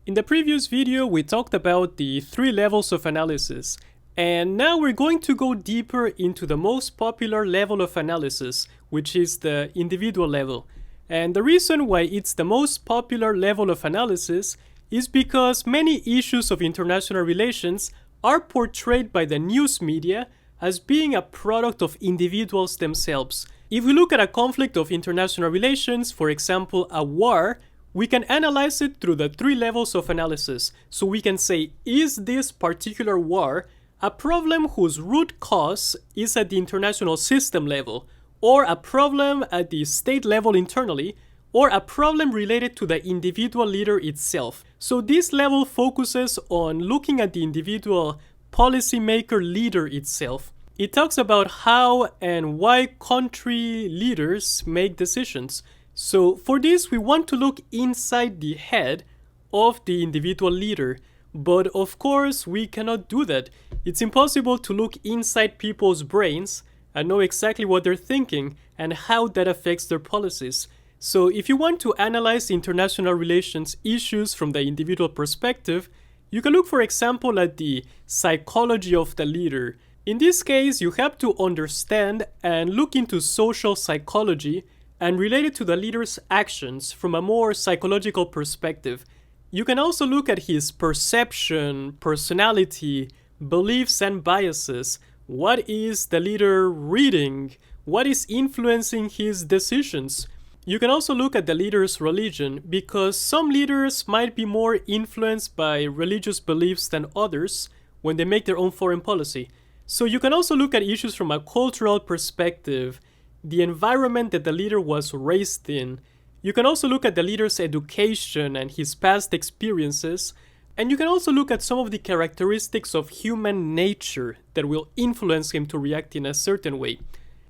In the previous video, we talked about the 3 levels of analysis, and now we're going to go deeper into the most popular level of analysis, which is the individual level. And the reason why it's the most popular level of analysis is because many issues of international relations are portrayed by the news media as being a product of individuals themselves. If we look at a conflict of international relations, for example, a war, we can analyze it through the 3 levels of analysis. So we can say, is this particular war a problem whose root cause is at the international system level, or a problem at the state level internally, or a problem related to the individual leader itself. So this level focuses on looking at the individual policymaker leader itself. It talks about how and why country leaders make decisions. So for this, we want to look inside the head of the individual leader. But of course, we cannot do that. It's impossible to look inside people's brains and know exactly what they're thinking and how that affects their policies. So if you want to analyze international relations issues from the individual perspective, you can look, for example, at the psychology of the leader. In this case, you have to understand and look into social psychology and relate it to the leader's actions from a more psychological perspective. You can also look at his perception, personality, beliefs and biases. What is the leader reading? What is influencing his decisions? You can also look at the leader's religion, because some leaders might be more influenced by religious beliefs than others when they make their own foreign policy. So you can also look at issues from a cultural perspective, the environment that the leader was raised in. You can also look at the leader's education and his past experiences, and you can also look at some of the characteristics of human nature that will influence him to react in a certain way.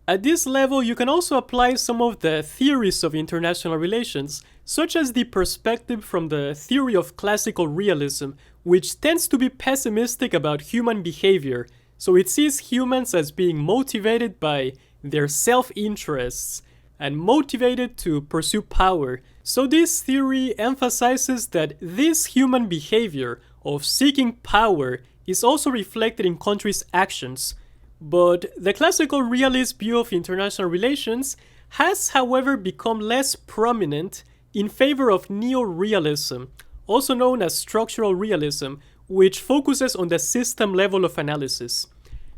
At this level, you can also apply some of the theories of international relations, such as the perspective from the theory of classical realism, which tends to be pessimistic about human behavior. So it sees humans as being motivated by their self-interests and motivated to pursue power. So this theory emphasizes that this human behavior of seeking power is also reflected in countries' actions. But the classical realist view of international relations has, however, become less prominent in favor of neo-realism, also known as structural realism, which focuses on the system level of analysis.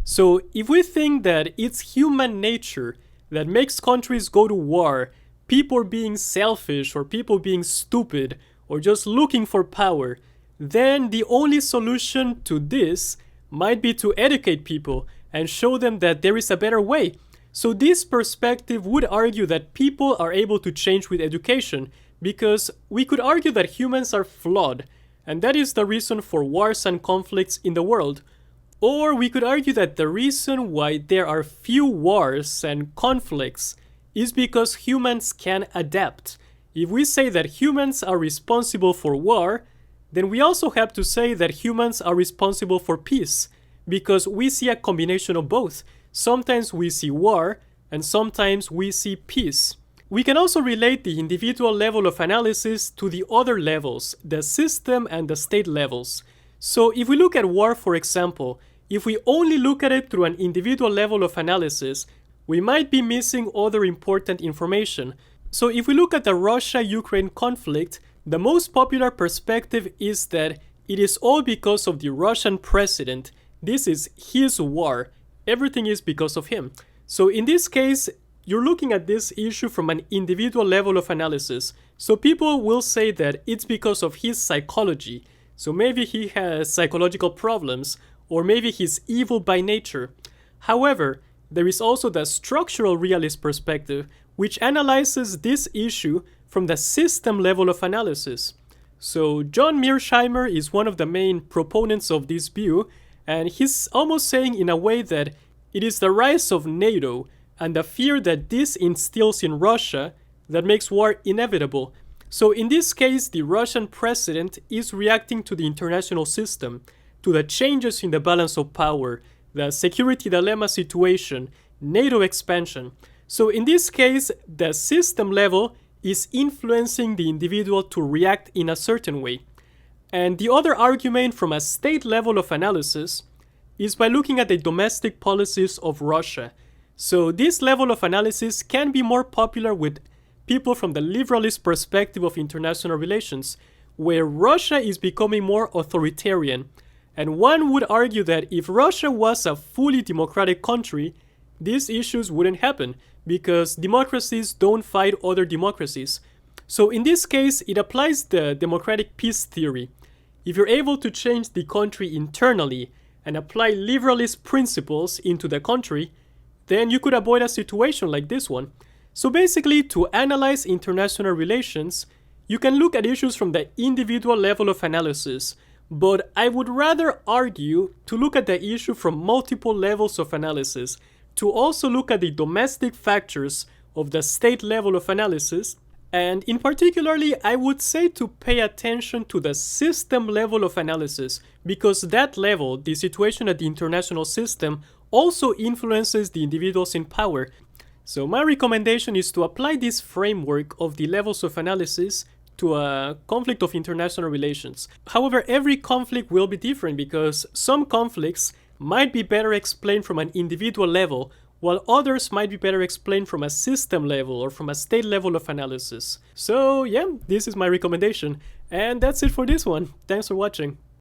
So if we think that it's human nature that makes countries go to war, people being selfish or people being stupid or just looking for power, then the only solution to this might be to educate people and show them that there is a better way. So this perspective would argue that people are able to change with education, because we could argue that humans are flawed, and that is the reason for wars and conflicts in the world. Or we could argue that the reason why there are few wars and conflicts is because humans can adapt. If we say that humans are responsible for war, then we also have to say that humans are responsible for peace, because we see a combination of both. Sometimes we see war, and sometimes we see peace. We can also relate the individual level of analysis to the other levels, the system and the state levels. So if we look at war, for example, if we only look at it through an individual level of analysis, we might be missing other important information. So if we look at the Russia-Ukraine conflict, the most popular perspective is that it is all because of the Russian president. This is his war. Everything is because of him. So in this case, you're looking at this issue from an individual level of analysis. So people will say that it's because of his psychology. So maybe he has psychological problems, or maybe he's evil by nature. However, there is also the structural realist perspective, which analyzes this issue from the system level of analysis. So John Mearsheimer is one of the main proponents of this view, and he's almost saying in a way that it is the rise of NATO and the fear that this instills in Russia that makes war inevitable. So in this case, the Russian president is reacting to the international system, to the changes in the balance of power, the security dilemma situation, NATO expansion. So in this case, the system level is influencing the individual to react in a certain way. And the other argument from a state level of analysis is by looking at the domestic policies of Russia. So this level of analysis can be more popular with people from the liberalist perspective of international relations, where Russia is becoming more authoritarian. And one would argue that if Russia was a fully democratic country, these issues wouldn't happen, because democracies don't fight other democracies. So in this case, it applies the democratic peace theory. If you're able to change the country internally and apply liberalist principles into the country, then you could avoid a situation like this one. So basically, to analyze international relations, you can look at issues from the individual level of analysis, but I would rather argue to look at the issue from multiple levels of analysis, to also look at the domestic factors of the state level of analysis, and in particularly, I would say to pay attention to the system level of analysis, because that level, the situation at the international system, also influences the individuals in power. So my recommendation is to apply this framework of the levels of analysis to a conflict of international relations. However, every conflict will be different, because some conflicts might be better explained from an individual level, while others might be better explained from a system level or from a state level of analysis. So yeah, this is my recommendation. And that's it for this one. Thanks for watching.